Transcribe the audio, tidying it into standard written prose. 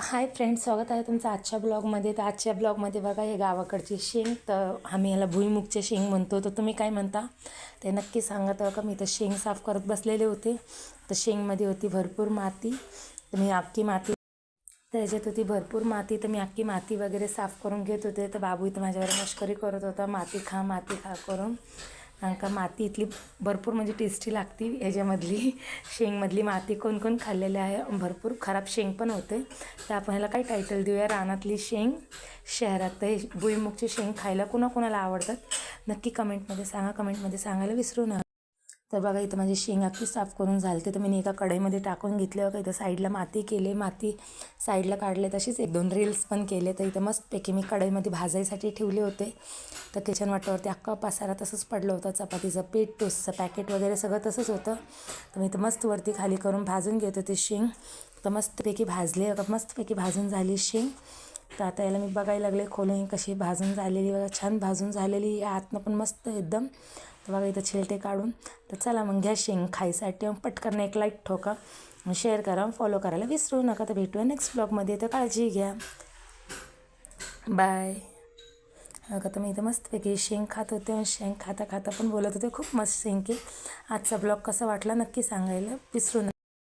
Hi friends, स्वागत आहे तुमचं आजच्या ब्लॉगमध्ये. तर आजच्या ब्लॉगमध्ये बघा, हे गावाकडची शेंग, तर आम्ही याला भुईमुगचे शेंग म्हणतो. तर तुम्ही काय म्हणता ते नक्की सांगत का. मी तर शेंग साफ करत बसलेले होते, तर शेंगमध्ये होती भरपूर माती. तर मी अख्खी माती, त्याच्यात होती भरपूर माती, तर मी अख्खी माती वगैरे साफ करून घेत होते. तर बाबू इथं माझ्यावर मस्करी करत होता, माती खा करून. कारण का माती इथली भरपूर म्हणजे टेस्टी लागते. याच्यामधली शेंगमधली माती कोण कोण खाल्लेले आहे. भरपूर खराब शेंग पण होते. तर आपण ह्याला काय टायटल देऊया, रानातली शेंग शहरात. तर भुईमुगची शेंग खायला कोणाकोणाला आवडतात नक्की कमेंटमध्ये सांगा. कमेंटमध्ये सांगायला विसरू नका. तर बघा, इथं माझी शेंग अख्खी साफ करून झालते. तर मी एका कढईमध्ये टाकून घेतले. बघा, इथं साईडला माती केले, माती साईडला काढले. तशीच 1-2 रील्स पण केले. तर इथं मस्तपैकी मी कढईमध्ये भाजायसाठी ठेवले होते. तर किचन वाट्यावरती अख्खा पसारा तसंच पडलं होतं. चपातीचं पीठ, टोस्टचं पॅकेट वगैरे सगळं तसंच होतं. तर मी इथं मस्त वरती खाली करून भाजून घेत होते शेंग. तर मस्तपैकी भाजले. मस्तपैकी भाजून झाली शेंग. तर आता याला मी बघायला लागले खोलून कशी भाजून झालेली. बघा, छान भाजून झालेली. या आतनं पण मस्त एकदम. तर बघा, इथं छिलटे काढून. तर चला मग घ्या शेंग खायसाठी. पटकन एक लाईक ठोका, शेअर करा, फॉलो करायला विसरू नका. तर भेटूया नेक्स्ट ब्लॉगमध्ये. तर काळजी घ्या. बाय. बघा, तर मी इथं मस्तपैकी शेंग खात होते. शेंग खाता खाता पण बोलत होते. खूप मस्त शेंग की. आजचा ब्लॉग कसा वाटला नक्की सांगायला विसरू नका.